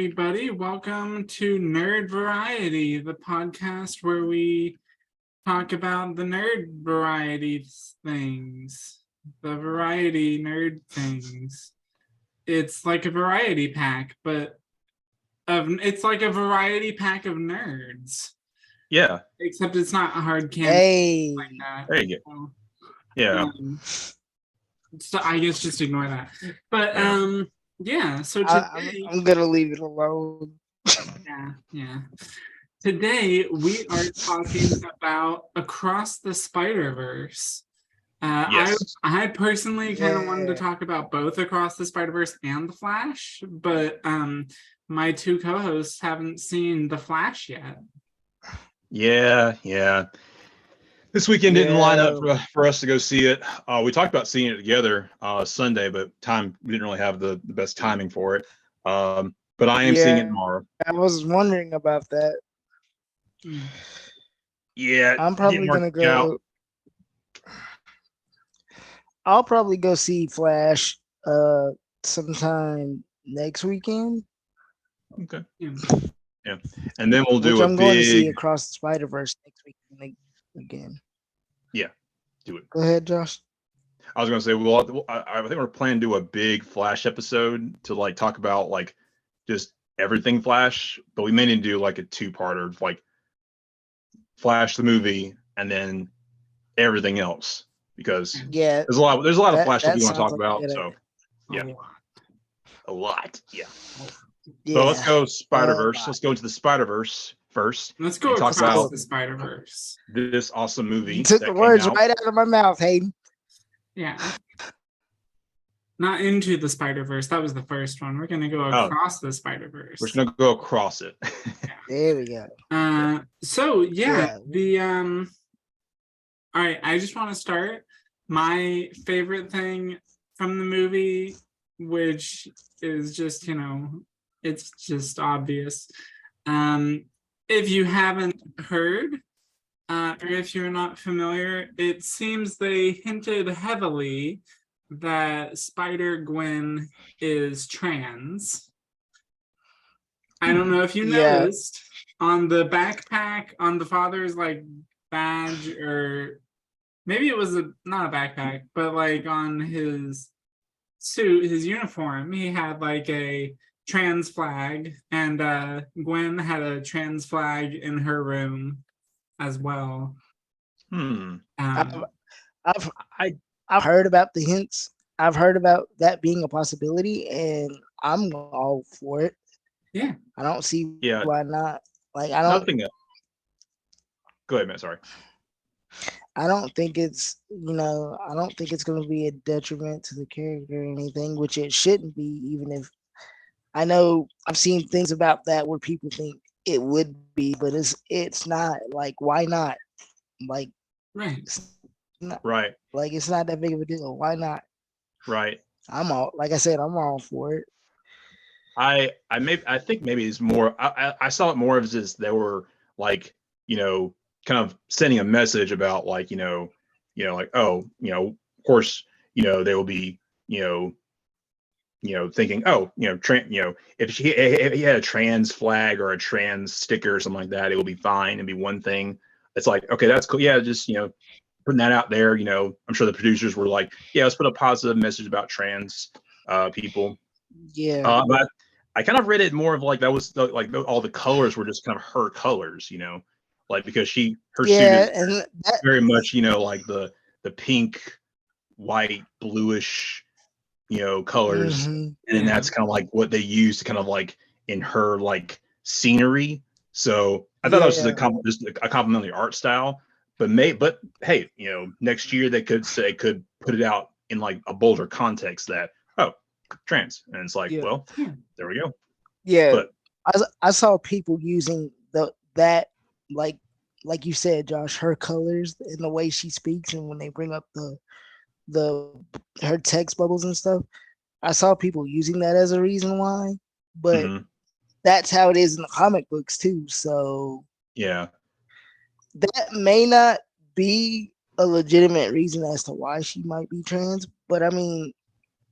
everybody. Welcome to Nerd Variety, the podcast where we talk about the nerd variety things, the variety nerd things. It's like a variety pack, but it's like a variety pack of nerds. Yeah. Except it's not a hard candy like that. There you go. Yeah. So I guess just ignore that. But yeah. So today I'm gonna leave it alone. Yeah. Today we are talking about Across the Spider-Verse. Yes. I personally kind of wanted to talk about both Across the Spider-Verse and The Flash, but my two co-hosts haven't seen The Flash yet. Yeah. This weekend didn't line up for us to go see it. We talked about seeing it together Sunday, but we didn't really have the best timing for it. But I am seeing it tomorrow. I was wondering about that. Yeah, I'm probably gonna go. I'll probably go see Flash sometime next weekend. Okay. Yeah. And then we'll do I'm going to see Across the Spider-Verse next weekend again. Yeah, do it. Go ahead, Josh. I was going to say, I think we're planning to do a big Flash episode to like talk about like just everything Flash, but we may need to do like a two-parter, like Flash the movie and then everything else, because there's a lot of Flash that we want to talk about. So a lot. Yeah. So let's go Spider-Verse. Let's go into the Spider-Verse first. Let's go talk about the Spider-Verse. This awesome movie. You took the words right out of my mouth, Hayden. Yeah. Not into the Spider-Verse. That was the first one. We're gonna go across the Spider-Verse. We're just gonna go across it. There we go. All right, I just want to start. My favorite thing from the movie, which is just, it's just obvious. If you haven't heard, or if you're not familiar, it seems they hinted heavily that Spider-Gwen is trans. I don't know if you noticed on the backpack, on the father's like badge, or maybe it was not a backpack, but like on his suit, his uniform, he had like a trans flag, and Gwen had a trans flag in her room as well. I've heard about the hints. I've heard about that being a possibility, and I'm all for it. Yeah, I don't see why not. Like I don't. Go ahead, man. Sorry. I don't think it's I don't think it's going to be a detriment to the character or anything, which it shouldn't be. Even if I know I've seen things about that where people think it would be, but it's not. Like, why not? Like, right. Right. Like, it's not that big of a deal. Why not? Right. I'm all for it. I think maybe it's more. I saw it more as they were like, kind of sending a message about like, like, of course, they will be, thinking, if he had a trans flag or a trans sticker or something like that, it will be fine and be one thing. It's like, okay, that's cool. Yeah, just putting that out there. I'm sure the producers were like, yeah, let's put a positive message about trans people. Yeah. But I kind of read it more of like that was all the colors were just kind of her colors, like because her suit is very much, like the pink, white, bluish, colors, and then that's kind of like what they use to kind of like in her like scenery. So I thought that was just a complimentary art style. But hey, next year they could put it out in like a bolder context that trans, and it's like, well, there we go. Yeah, but I saw people using that like you said, Josh, her colors and the way she speaks, and when they bring up her text bubbles and stuff, I saw people using that as a reason why. But that's how it is in the comic books too. So yeah, that may not be a legitimate reason as to why she might be trans, but I mean,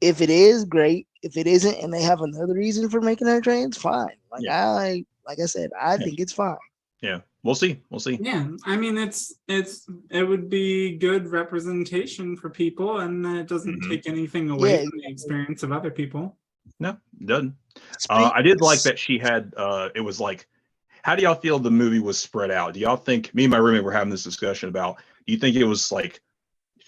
if it is, great. If it isn't, and they have another reason for making her trans, fine. Like I said, I think it's fine. Yeah, we'll see. We'll see. Yeah, I mean, it would be good representation for people, and it doesn't take anything away from the experience of other people. No, it doesn't. I did like that she had. It was like, how do y'all feel the movie was spread out? Do y'all think, me and my roommate were having this discussion about, do you think it was like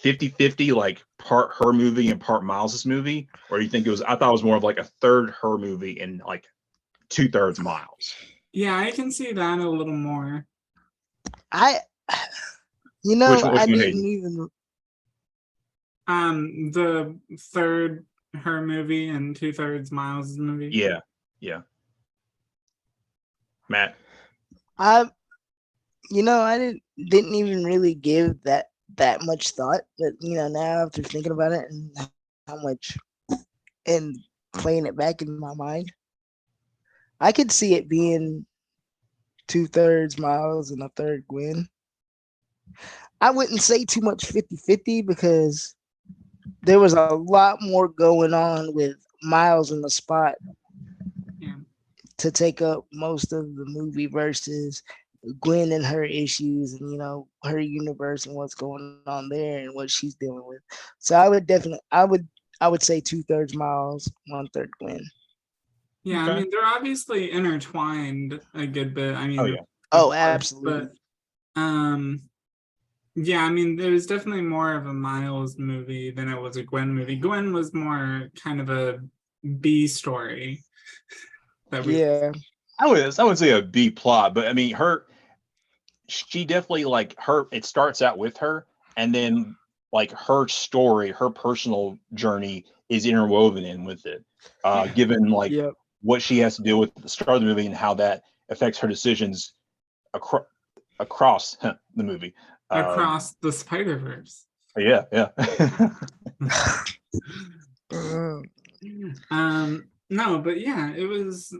50-50, like part her movie and part Miles's movie? Or do you think it was, I thought it was more of like a third her movie and like 2/3 Miles? Yeah, I can see that a little more. I didn't even. The third her movie and 2/3 Miles' movie. Yeah. Matt. I didn't even really give that much thought, but now after thinking about it and how much and playing it back in my mind, I could see it being 2/3 Miles and a third Gwen. I wouldn't say too much 50-50 because there was a lot more going on with Miles in the spot to take up most of the movie versus Gwen and her issues and her universe and what's going on there and what she's dealing with. So I would say 2/3 Miles, 1/3 Gwen. Yeah, okay. I mean, they're obviously intertwined a good bit. I mean, absolutely. But yeah, I mean, there was definitely more of a Miles movie than it was a Gwen movie. Gwen was more kind of a B story. I would say a B plot, but I mean, she definitely it starts out with her, and then like her story, her personal journey is interwoven in with it, given what she has to deal with at the start of the movie and how that affects her decisions across the movie. Across the Spider-Verse. Yeah. No, but yeah,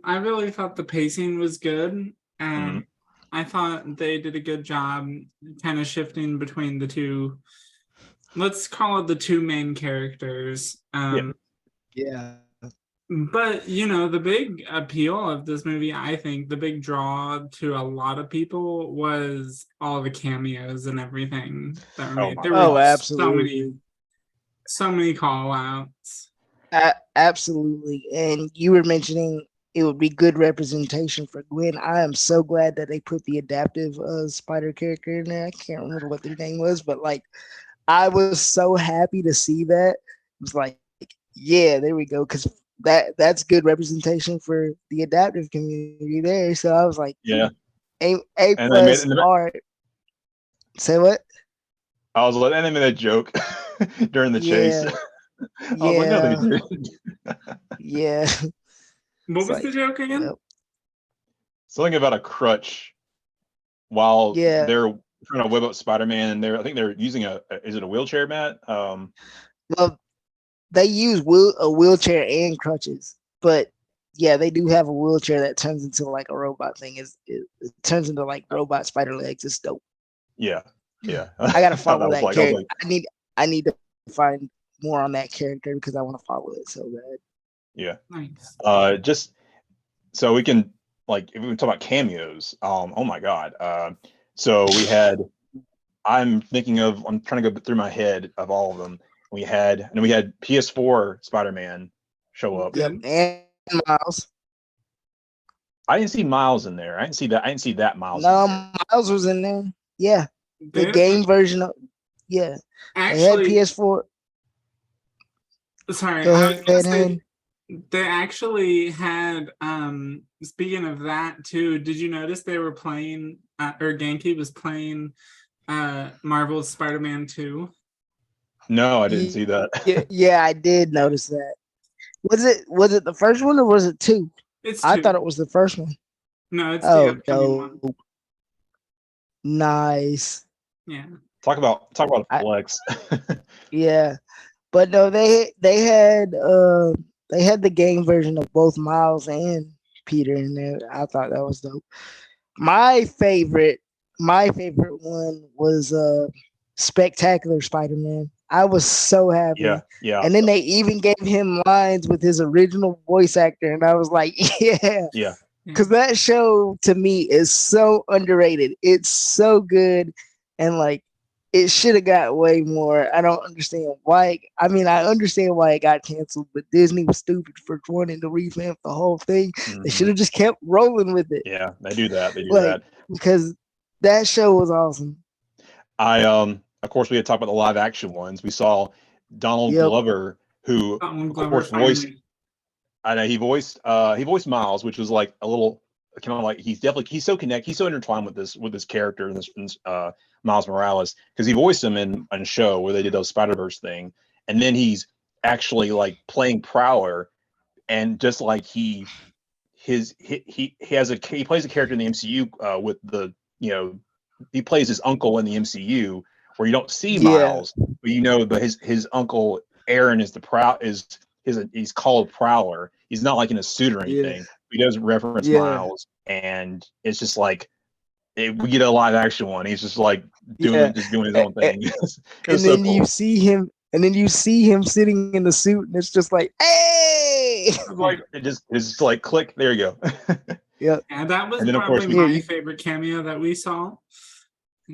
I really thought the pacing was good. I thought they did a good job kind of shifting between the two, let's call it the two main characters. Yeah. But, the big appeal of this movie, I think, the big draw to a lot of people was all the cameos and everything that were made. There were absolutely. So many call-outs. Absolutely. And you were mentioning it would be good representation for Gwen. I am so glad that they put the adaptive spider character in there. I can't remember what their name was, but I was so happy to see that. It was like, yeah, there we go. Because that's good representation for the adaptive community there. So I was like, yeah, A plus art. Say what? I was like, and they made a joke during the chase. I was like, no, they didn't. Yeah. What was the joke again? Something about a crutch while they're trying to whip up Spider-Man, and I think they're using is it a wheelchair, Matt? Well, they use a wheelchair and crutches, but yeah, they do have a wheelchair that turns into like a robot thing. It turns into like robot spider legs. It's dope. Yeah. I gotta follow that character. I need to find more on that character because I want to follow it so bad. Yeah. Nice. Just so we can if we talk about cameos, oh my god. So we had I'm trying to go through my head of all of them. We had PS4 Spider-Man show up. Yep, and Miles. I didn't see Miles in there. I didn't see that Miles. No, Miles was in there. Yeah. The game version of actually, they had PS4. Sorry, I was gonna say they actually had speaking of that too, did you notice they were playing or Genki was playing Marvel's Spider-Man 2? No, I didn't see that. Yeah, I did notice that. Was it the first one or was it 2? It's 2. I thought it was the first one. No, it's the upcoming one. Nice. Yeah. Talk about a flex. Yeah. But no, they had the game version of both Miles and Peter in there. I thought that was dope. My favorite one was Spectacular Spider-Man. I was so happy. Yeah. And then they even gave him lines with his original voice actor, and I was like, yeah. Because that show to me is so underrated. It's so good, and like it should have got way more. I don't understand why. I mean, I understand why it got canceled, but Disney was stupid for wanting to revamp the whole thing. They should have just kept rolling with it. Yeah, they do that. They do like, that because that show was awesome. Of course, we had talked about the live action ones. We saw Donald Glover, who of course voiced. I know he voiced Miles, which was like a little kind of like he's so connected, he's so intertwined with this character in this Miles Morales, because he voiced him in a show where they did those Spider-Verse thing, and then he's actually like playing Prowler, and just like he plays a character in the MCU with the he plays his uncle in the MCU where you don't see Miles, but his uncle Aaron is he's called Prowler. He's not like in a suit or anything. He doesn't reference Miles, and it's just like we get a live action one. He's just like doing his own thing. And then cool. You see him sitting in the suit, and it's just like, hey! Like it's just like click. There you go. And that was probably my favorite cameo that we saw,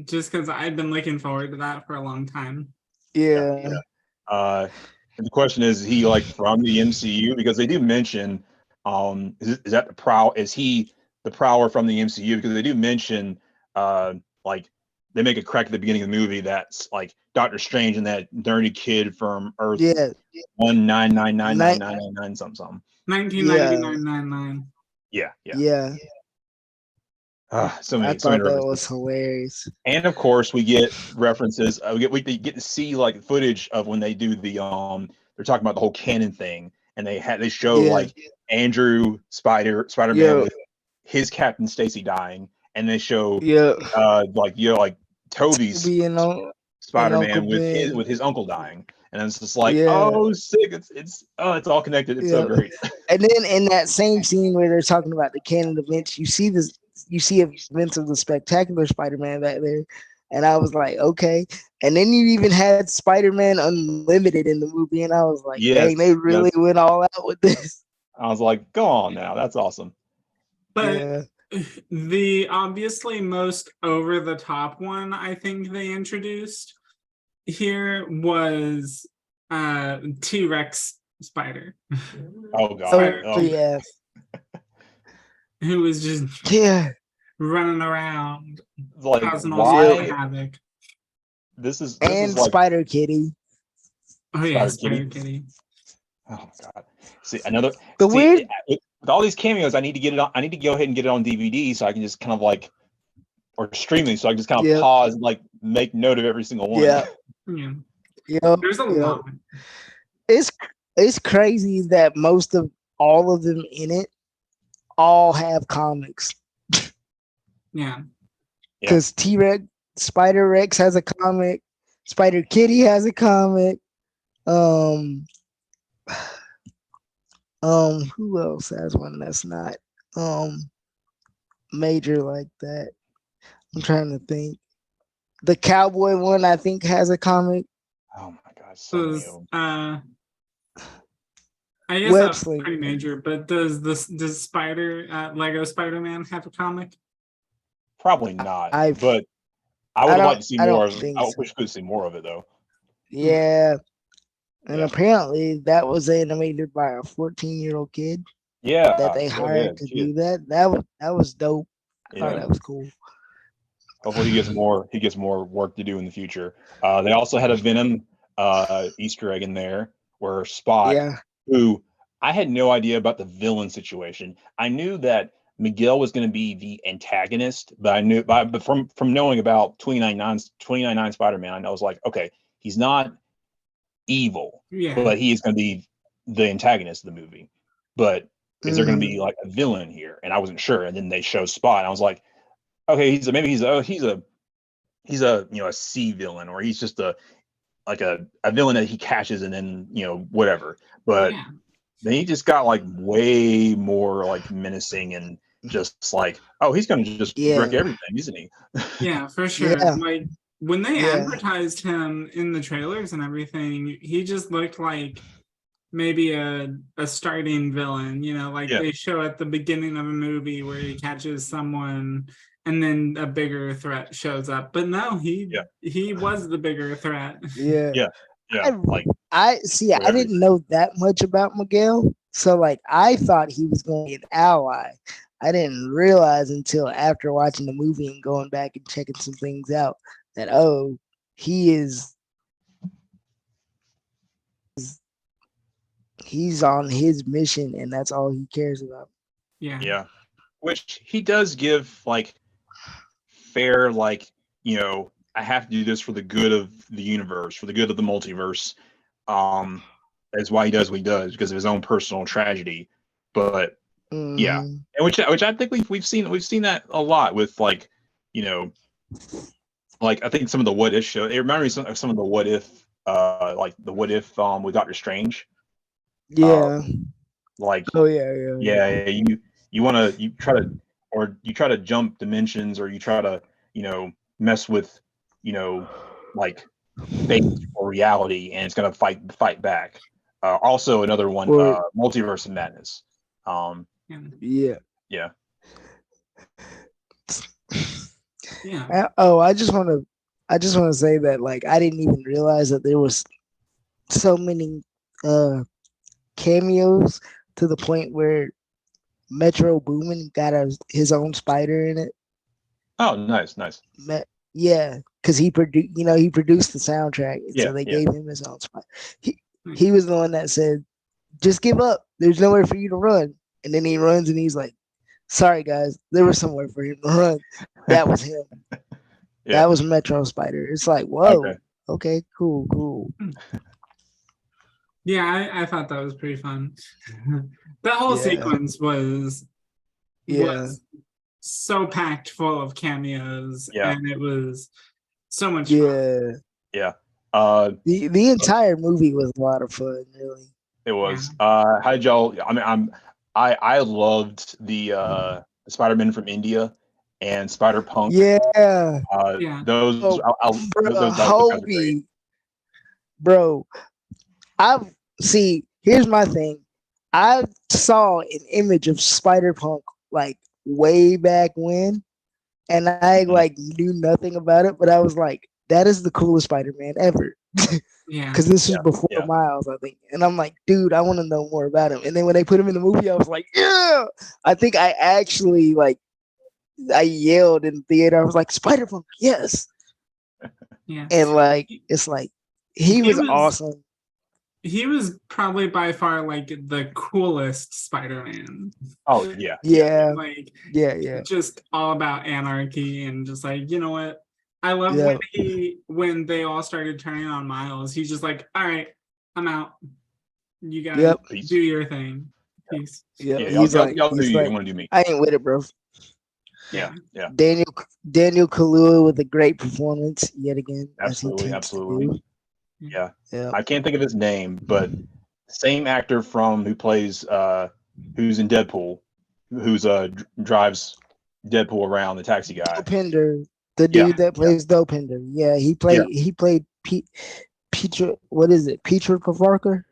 just because I've been looking forward to that for a long time. Yeah. And the question is he like from the MCU? Because they do mention, is he the Prowler from the MCU? Because they do mention, like they make a crack at the beginning of the movie that's like Doctor Strange and that nerdy kid from Earth 1999999 something. 1999. Yeah. So many. I thought that was hilarious. And of course, we get references. We get to see like footage of when they do the they're talking about the whole canon thing, and they show like Andrew Spider-Man with his Captain Stacy dying, and they show like Toby's Spider-Man with his uncle dying, and it's just like oh sick, it's all connected. It's so great. And then in that same scene where they're talking about the canon events, you see events of the Spectacular Spider-Man back there, and I was like, okay. And then you even had Spider-Man Unlimited in the movie, and I was like, dang, they really went all out with this. I was like, go on now, that's awesome. But the obviously most over-the-top one I think they introduced here was T-Rex Spider. Oh god. Yeah. Who was just running around, like causing all sorts of havoc. This is like, Spider Kitty. Oh yeah, Spider Kitty. Oh god. See with all these cameos, I need to get it on. I need to go ahead and get it on DVD so I can just kind of like, or streaming, so I can just kind of pause and like make note of every single one. Yeah. There's a lot. It's crazy that most of all of them in it all have comics. Because T-Rex, Spider Rex has a comic, Spider Kitty has a comic. Who else has one that's not major like that? I'm trying to think. The cowboy one, I think, has a comic. Oh my gosh. So I guess that's pretty major, but does Lego Spider-Man have a comic? Probably not. But I would like to see more of it. I wish we could see more of it though. Yeah. And apparently that was animated by a 14-year-old kid. Yeah. That they hired to do that. That was dope. I thought that was cool. Hopefully he gets more work to do in the future. They also had a Venom Easter egg in there where Spot, who I had no idea about the villain situation. I knew that Miguel was going to be the antagonist, but from knowing about 2099 Spider-Man, I was like, okay, he's not evil, but he is going to be the antagonist of the movie. But is there going to be like a villain here? And I wasn't sure. And then they show Spot, and I was like, okay, he's a C villain, or he's just a villain that he catches and then whatever. But then he just got like way more like menacing and just like, oh, he's gonna just wreck everything, isn't he? Yeah, for sure. Like when they Yeah. advertised him in the trailers and everything, he just looked like maybe a starting villain, like they show at the beginning of a movie where he catches someone and then a bigger threat shows up. But no, he was the bigger threat. Yeah. Like I see. I didn't know that much about Miguel, so like I thought he was going to be an ally. I didn't realize until after watching the movie and going back and checking some things out that he's on his mission and that's all he cares about. Yeah. Which he does give like fair, like, I have to do this for the good of the universe, for the good of the multiverse. That's why he does what he does, because of his own personal tragedy. But yeah, and which I think we've seen that a lot with like, like I think some of the What If show. It reminds me of some of the What If, like the What If with Doctor Strange. Yeah. Like. Oh yeah. Yeah. You try to jump dimensions, or you try to mess with like fate or reality, and it's gonna fight back. Also another one, Multiverse of Madness. Yeah. I just want to say that like I didn't even realize that there was so many cameos to the point where Metro Boomin got his own spider in it. Oh, nice. Yeah, because he produced the soundtrack, so they gave him his own spider. He was the one that said, "Just give up. There's nowhere for you to run." And then he runs, and he's like, "Sorry guys, there was somewhere for him to run." That was him. That was Metro Spider. It's like, whoa. Okay, cool. Yeah, I thought that was pretty fun. The whole sequence was so packed full of cameos, and it was so much fun. The entire movie was a lot of fun, really. It was. How did y'all? I mean, I loved the Spider-Man from India and Spider-Punk. Those. Hobie, bro. Here's my thing. I saw an image of Spider-Punk like way back when, and I like knew nothing about it, but I was like, that is the coolest Spider-Man ever. Because this was before Miles, I think. And I'm like, dude, I want to know more about him. And then when they put him in the movie, I was like, yeah. I think I actually I yelled in the theater. I was like, Spider-Punk, yes. Yeah. And like, it's like, he was awesome. He was probably by far like the coolest Spider-Man. Oh yeah. Like yeah. Just all about anarchy and just like, you know what? I love when they all started turning on Miles. He's just like, all right, I'm out. You guys do your thing. Peace. Yeah. He's like, you want to do me. I ain't with it, bro. Yeah. Daniel Kaluuya with a great performance yet again. Absolutely. Yeah. I can't think of his name, but same actor who plays who's in Deadpool, who's drives Deadpool around, the taxi guy. Dopinder, the dude that plays Dopinder. Yeah, he played Peter. What is it? Peter Pavarkar?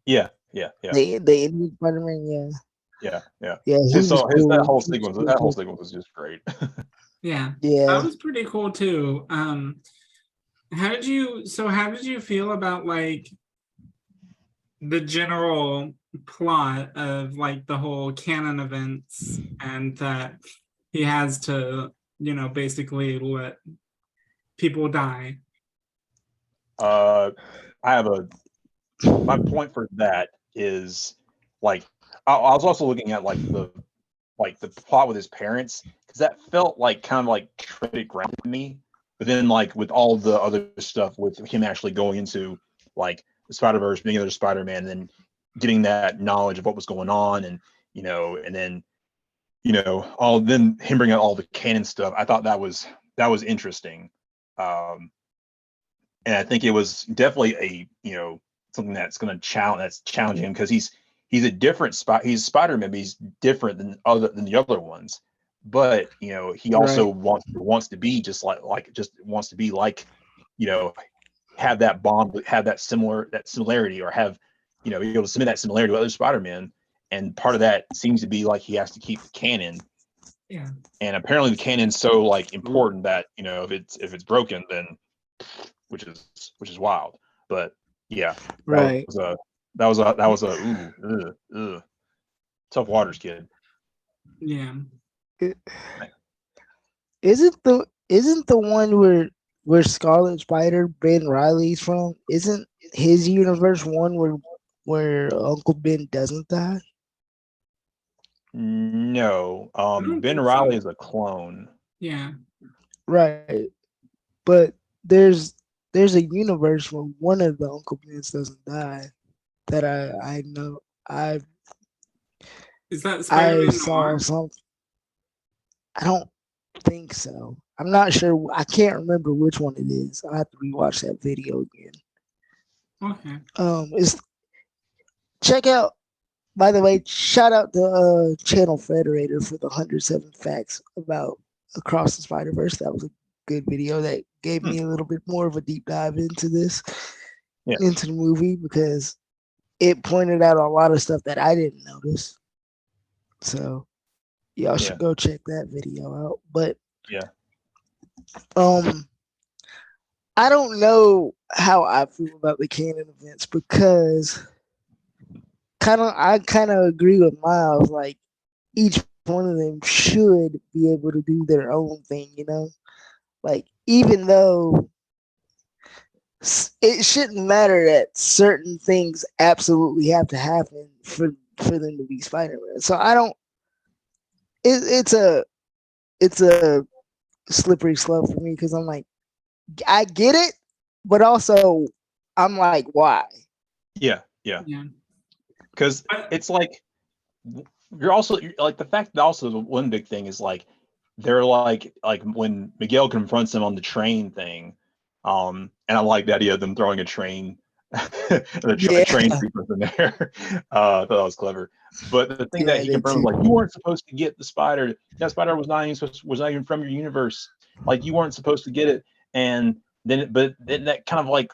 Yeah. The Indian Spider-Man. Yeah. That whole sequence was just great. Yeah. That was pretty cool too. How did you feel about like the general plot of like the whole canon events, and that he has to, basically let people die? My point for that is like I was also looking at like the plot with his parents, because that felt like kind of like treaded ground to me. But then like with all the other stuff with him actually going into like the Spider-Verse, being another Spider-Man, and then getting that knowledge of what was going on, and and then then him bringing out all the canon stuff, I thought that was interesting. And I think it was definitely a something that's going to challenge him, because he's a different he's Spider-Man, but he's different than the other ones. but he also wants to be just wants to be like, have that bond, have that similarity, or have be able to submit that similarity to other Spider-Man. And part of that seems to be like he has to keep the canon. Yeah. And apparently the canon's so like important that if it's broken, then which is wild. But yeah, Right. that was a tough waters, kid. Yeah. Isn't the one where Scarlet Spider Ben Riley's from? Isn't his universe one where Uncle Ben doesn't die? No, Ben Riley is a clone. Yeah. Right, but there's a universe where one of the Uncle Bens doesn't die that I know. Is that Spider-Man saw Noir? something. I don't think so. I'm not sure. I can't remember which one it is. I have to rewatch that video again. Okay. It's check out. By the way, shout out to Channel Federator for the 107 facts about Across the Spider-Verse. That was a good video that gave me a little bit more of a deep dive into this, into the movie, because it pointed out a lot of stuff that I didn't notice. So y'all should go check that video out. But I don't know how I feel about the canon events, because I kind of agree with Miles. Like, each one of them should be able to do their own thing, like, even though it shouldn't matter that certain things absolutely have to happen for them to be Spider-Man. So I don't. It's a slippery slope for me, because I'm like, I get it, but also I'm like, why? Yeah. Because it's like you're like, the fact that also the one big thing is like they're like when Miguel confronts him on the train thing, and I like the idea of them throwing a train, a train sequence in there. I thought that was clever. But the thing that he confirmed was like, you weren't supposed to get the spider. That spider was not even from your universe. Like, you weren't supposed to get it. And then that kind of like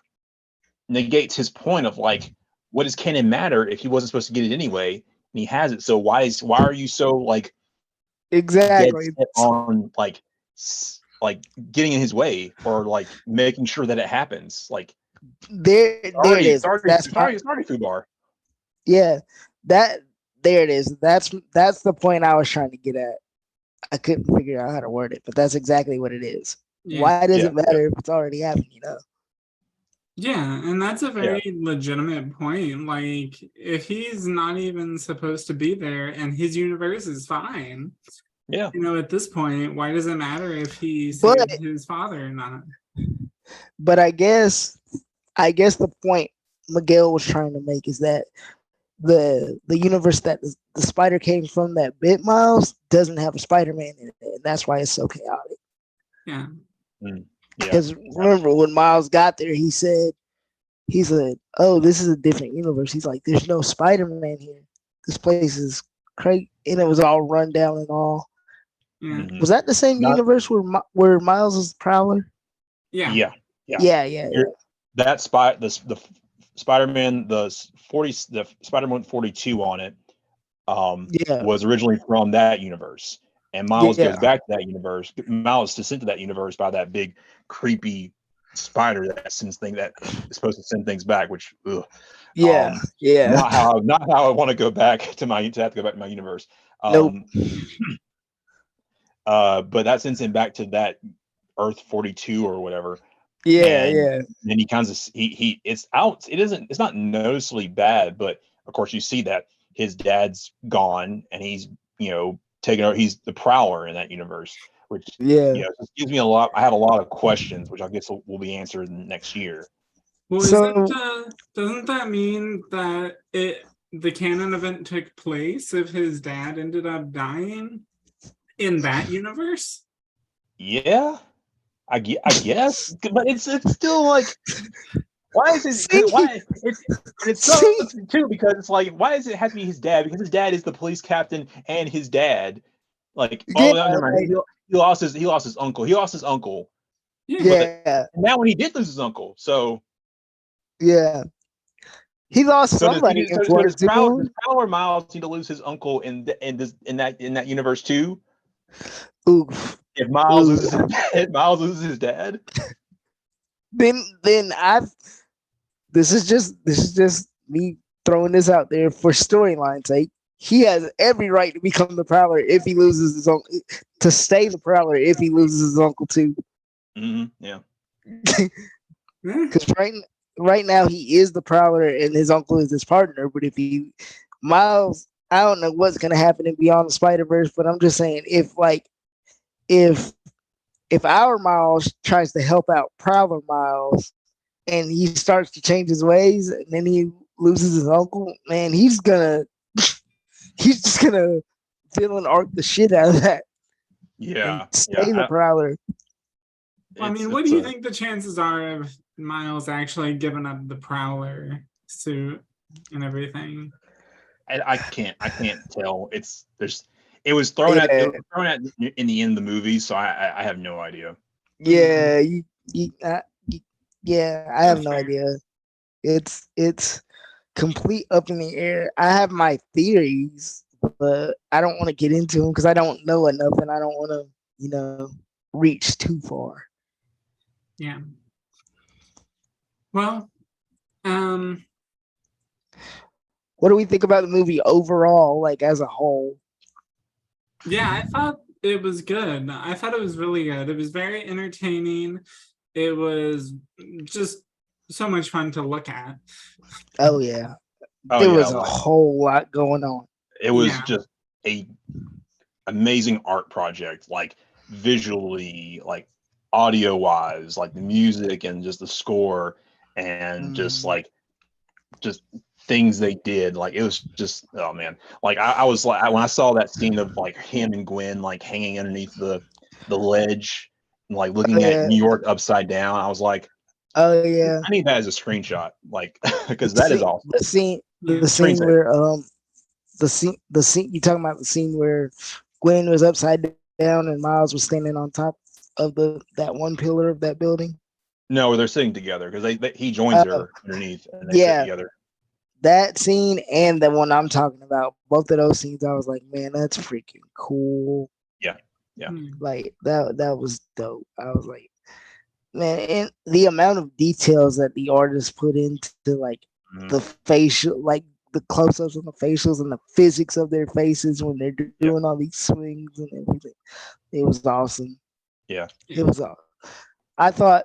negates his point of like, what does canon matter if he wasn't supposed to get it anyway and he has it? So why are you so like exactly on like getting in his way, or like making sure that it happens? Like, there it is. That's already Fubar. Yeah, there it is. That's the point I was trying to get at. I couldn't figure out how to word it, but that's exactly what it is. Yeah. Why does it matter if it's already happened? Yeah, and that's a very legitimate point. Like, if he's not even supposed to be there and his universe is fine, at this point, why does it matter if he saved his father or not? But I guess the point Miguel was trying to make is that the universe that the spider came from, that bit Miles, doesn't have a Spider-Man in it, and that's why it's so chaotic. Yeah. Because remember, when Miles got there, he said, oh, this is a different universe. He's like, there's no Spider-Man here. This place is crazy. And it was all run down and all. Yeah. Was that the same universe where Miles is Prowler? Yeah. That the Spider-Man, the Spider-Man 42 on it, was originally from that universe. And Miles goes back to that universe. Miles is sent to that universe by that big, creepy spider that sends things, that is supposed to send things back. Which, not how I want to go back to have to go back to my universe. Nope. But that sends him back to that Earth 42 or whatever. And then he kind of it's out. It's not noticeably bad, but of course you see that his dad's gone and he's taken over. He's the Prowler in that universe, which just gives me a lot. I have a lot of questions, which I guess will be answered next year. Well, doesn't that mean that the canon event took place if his dad ended up dying in that universe? Yeah, I guess, but it's still like, why is it? Why it's so too, because it's like, why does it have to be his dad? Because his dad is the police captain and his dad. Like, Yeah, never mind. like, He lost his uncle. He lost his uncle. yeah, And now when he did lose his uncle, so yeah. He lost somebody does important to him. Prowler Miles need to lose his uncle in that universe too? Oof. If Miles Oof. loses his dad, Miles loses his dad. Then I've this is just me throwing this out there for storyline sake. He has every right to become the Prowler if he loses his uncle, to stay the Prowler if he loses his uncle too. Yeah. Because right now he is the Prowler and his uncle is his partner. But if he Miles, I don't know what's gonna happen in Beyond the Spider Verse. But I'm just saying, if if our Miles tries to help out Prowler Miles and he starts to change his ways and then he loses his uncle, man, he's just gonna villain arc the shit out of that. Yeah. And stay the Prowler. I mean, what do you think the chances are of Miles actually giving up the Prowler suit and everything? I can't tell. It was thrown out in the end of the movie, so I have no idea. Yeah, yeah, I have no idea. It's complete up in the air. I have my theories, but I don't want to get into them because I don't know enough, and I don't want to, reach too far. Yeah. Well, what do we think about the movie overall, like as a whole? Yeah, I thought it was good. I thought it was really good. It was very entertaining. It was just so much fun to look at. Oh yeah, there was a whole lot going on. It was just a amazing art project, like visually, like audio wise, like the music and just the score and just things they did. Like it was just, oh man, like I was like, when I saw that scene of like him and Gwen like hanging underneath the ledge and like looking at New York upside down, I was like, oh yeah, I need that as a screenshot, like because that is awesome. The scene where the scene you talking about, the scene where Gwen was upside down and Miles was standing on top of that one pillar of that building. No, they're sitting together because he joins her underneath and they sit together. That scene and the one I'm talking about, both of those scenes, I was like, man, that's freaking cool. Yeah. Like that was dope. I was like, man, and the amount of details that the artists put into like the facial, like the close-ups on the facials and the physics of their faces when they're doing all these swings and everything. It was awesome. Yeah. It was awesome. I thought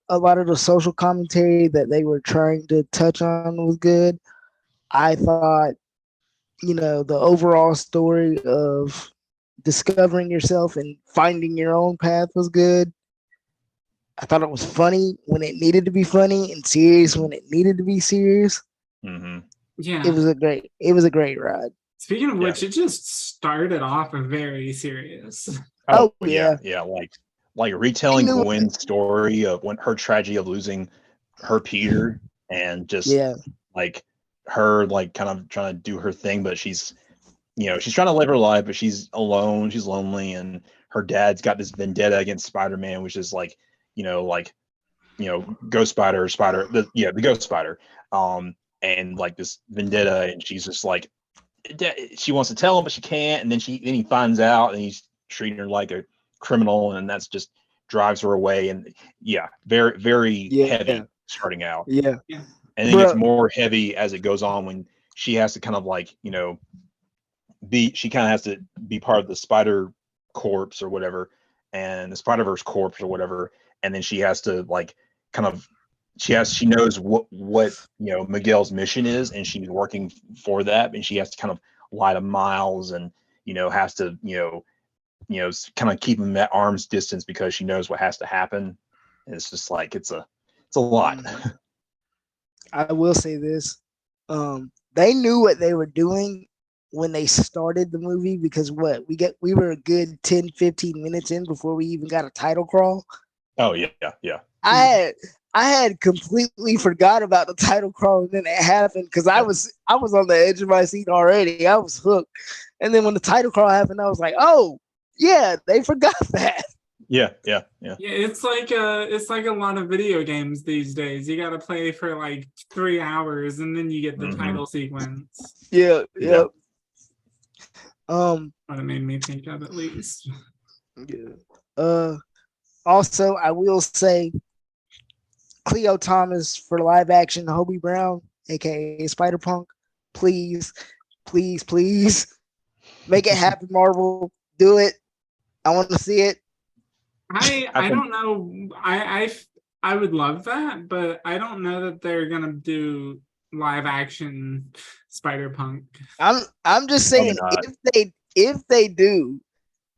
a lot of the social commentary that they were trying to touch on was good. I thought, the overall story of discovering yourself and finding your own path was good. I thought it was funny when it needed to be funny and serious when it needed to be serious. Mm-hmm. Yeah, it was a great ride. Speaking of which, it just started off very serious. Oh yeah, like retelling Gwen's story of her tragedy of losing her Peter and just like her like kind of trying to do her thing, but she's trying to live her life, but she's alone, she's lonely, and her dad's got this vendetta against Spider-Man, which is Ghost Spider, the Ghost Spider, and like this vendetta, and she's just like, she wants to tell him, but she can't, and then he finds out, and he's treating her like a criminal, and that's just drives her away, and very very heavy starting out, and then it gets more heavy as it goes on when she has to kind of like she kind of has to be part of the Spider Corps or whatever, and the Spider-Verse Corps or whatever, and then she has to like kind of she knows what Miguel's mission is, and she's working for that, and she has to kind of lie to Miles, and has to kind of keep him at arm's distance because she knows what has to happen. And it's just like it's a lot. I will say this: they knew what they were doing when they started the movie, because we were a good 10-15 minutes in before we even got a title crawl. Oh yeah. I I had completely forgot about the title crawl, and then it happened because I was on the edge of my seat already. I was hooked, and then when the title crawl happened, I was like, "Oh, yeah, they forgot that." Yeah. It's like a lot of video games these days. You got to play for like 3 hours, and then you get the title sequence. Yeah. What it made me think of, at least. Yeah. Also, I will say, Cleo Thomas for live action Hobie Brown, aka Spider Punk. Please make it happen, Marvel. Do it. I want to see it. I don't know. I would love that, but I don't know that they're gonna do live action Spider Punk. I'm just saying, if they do,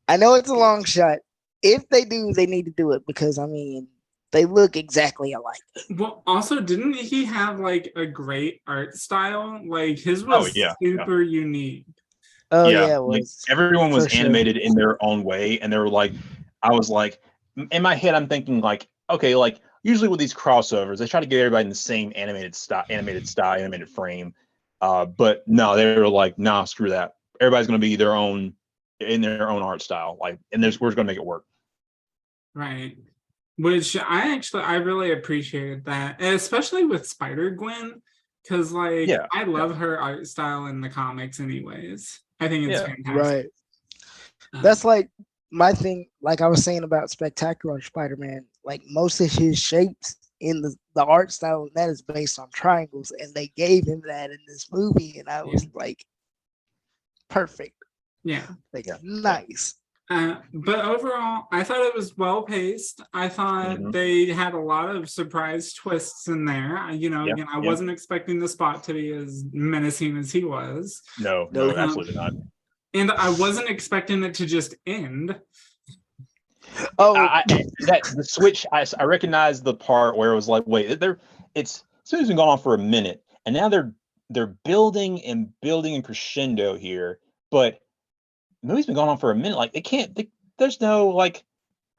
I know it's a long shot. If they do, they need to do it because I mean they look exactly alike. Well, also, didn't he have like a great art style? Like his was super unique. Oh yeah, it like, was. everyone was animated in their own way, and they were like, I was like, in my head, I'm thinking like, okay, like usually with these crossovers, they try to get everybody in the same animated frame. But no, they were like, nah, screw that. Everybody's gonna be their own art style, like, and we're gonna make it work. Right. Which I really appreciated that, especially with Spider-Gwen, because like I love her art style in the comics anyways. I think it's fantastic. Right. That's like my thing, like I was saying about Spectacular Spider-Man, like most of his shapes in the art style, that is based on triangles, and they gave him that in this movie, and I was like, perfect. Yeah. Like, nice. But overall, I thought it was well paced. I thought they had a lot of surprise twists in there. You know, again, I wasn't expecting the Spot to be as menacing as he was. No, absolutely not. And I wasn't expecting it to just end. Oh, the switch. I recognized the part where it was like, wait, it's been going on for a minute, and now they're building and crescendo here, but the movie's been going on for a minute. Like it can't. There's no like.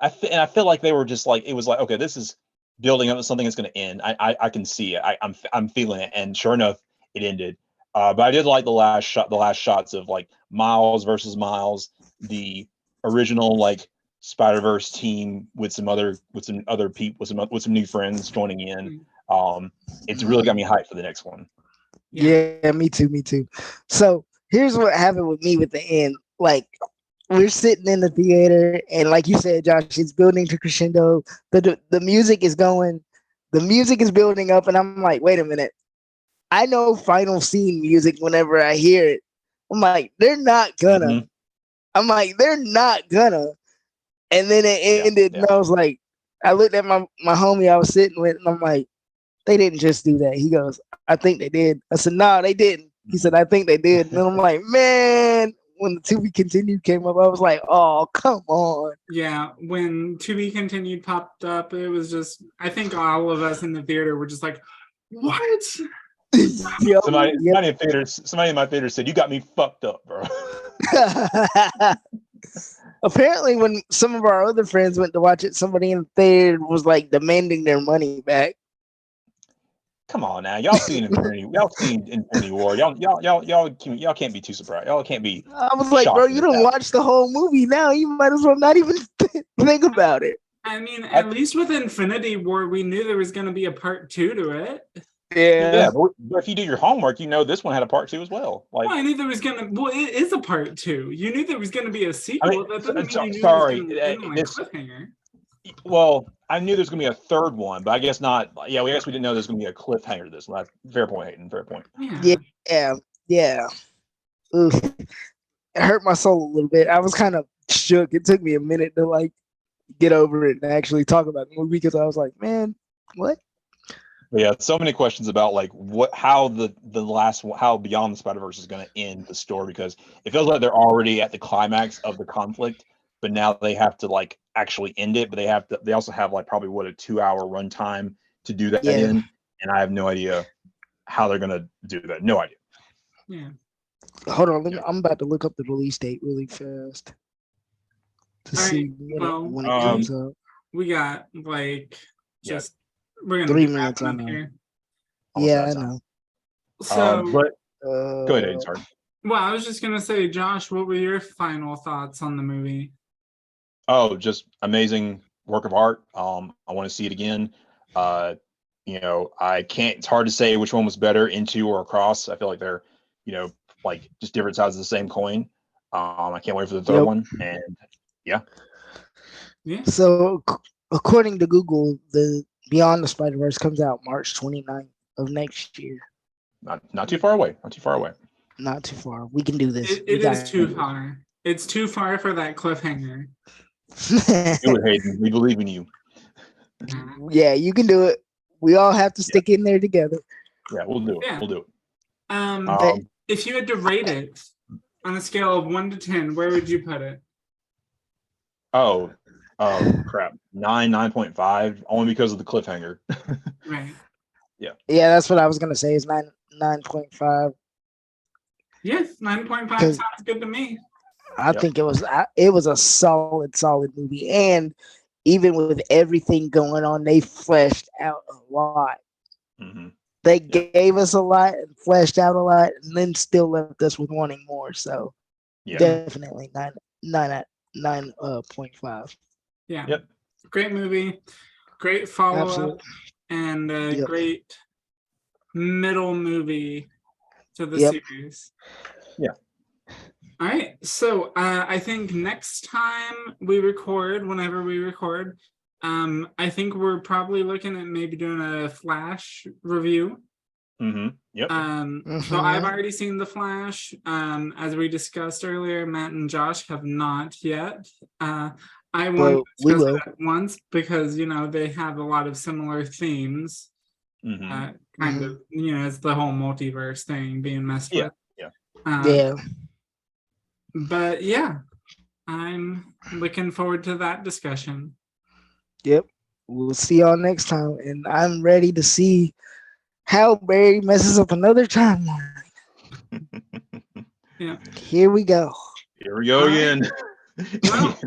I feel like they were just like, it was like, okay, this is building up to something that's going to end. I can see it. I'm feeling it, and sure enough, it ended. But I did like the last shots of like Miles versus Miles, the original like Spider-Verse team with some other people, with some new friends joining in. It's really got me hyped for the next one. Yeah, me too. So here's what happened with me with the end. Like, we're sitting in the theater, and like you said, Josh, it's building to crescendo. The music is going, the music is building up, and I'm like, wait a minute. I know final scene music whenever I hear it. I'm like, they're not gonna. I'm like, they're not gonna. And then it ended, and I was like, I looked at my homie I was sitting with, and I'm like, they didn't just do that. He goes, I think they did. I said, no, they didn't. He said, I think they did. And then I'm like, man, when the To Be Continued came up, I was like, oh, come on. Yeah, when To Be Continued popped up, it was just, I think all of us in the theater were just like, what? Somebody in my theater said, you got me fucked up, bro. Apparently, when some of our other friends went to watch it, somebody in the theater was like demanding their money back. Come on now, y'all seen Infinity War. Y'all can't be too surprised. Y'all can't be. I was like, bro, you don't watch the whole movie now. You might as well not even think about it. I mean, at least with Infinity War, we knew there was going to be a part 2 to it. Yeah, but if you do your homework, you know this one had a part 2 as well. Like, well, I knew there was gonna. Well, it is a part 2. You knew there was gonna be a sequel. I mean, that doesn't mean you sorry, knew it was gonna be a cliffhanger. Well, I knew there's gonna be a third one, but I guess not. Yeah, we didn't know there's gonna be a cliffhanger to this one. Fair point, Hayden. Fair point. Yeah. Oof. It hurt my soul a little bit. I was kind of shook. It took me a minute to like get over it and actually talk about the movie because I was like, man, what? But yeah, so many questions about like how Beyond the Spider-Verse is going to end the story, because it feels like they're already at the climax of the conflict, but now they have to like actually end it. But they also have like probably a 2-hour runtime to do that in, and I have no idea how they're going to do that. No idea. Yeah. Hold on, I'm about to look up the release date really fast to see when it comes out. We got like just we're gonna 3 be minutes, wrapping I up know. here. Almost Yeah, out I of time. know. So, But go ahead, Uh, sorry. well, I was just gonna say, Josh, what were your final thoughts on the movie? Oh, just amazing work of art. I want to see it again. You know, I can't. It's hard to say which one was better, Into or Across. I feel like they're, you know, like just different sides of the same coin. I can't wait for the third Yep. one. And yeah, Yeah. So, according to Google, the Beyond the Spider-Verse comes out March 29th of next year. not too far away. Not too far away. Not too far. We can do this. It is too far. It's too far for that cliffhanger. Do it, Hayden. We believe in you. Yeah, you can do it. We all have to stick in there together. Yeah, we'll do it. Yeah. We'll do it. But if you had to rate it on a scale of 1 to 10, where would you put it? Oh crap. 9.5, only because of the cliffhanger. Right. Yeah. Yeah, that's what I was gonna say. Is 9.5. Yeah, 9.5 sounds good to me. I think it was a solid movie, and even with everything going on, they fleshed out a lot. Mm-hmm. They gave us a lot and fleshed out a lot, and then still left us with wanting more. So definitely 9.5. Yeah. Yep. Great movie, great follow-up, and a great middle movie to the series. Yeah. All right. So I think next time we record, whenever we record, I think we're probably looking at maybe doing a Flash review. Mm-hmm. Yep. So I've already seen The Flash. As we discussed earlier, Matt and Josh have not yet. I want to discuss it at once because, you know, they have a lot of similar themes. Mm-hmm. Kind of, you know, it's the whole multiverse thing being messed with. Yeah. But yeah, I'm looking forward to that discussion. Yep. We'll see y'all next time. And I'm ready to see how Barry messes up another timeline. Yeah. Here we go. Here we go again. Well,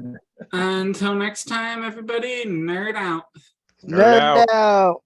until next time, everybody, nerd out. Nerd out.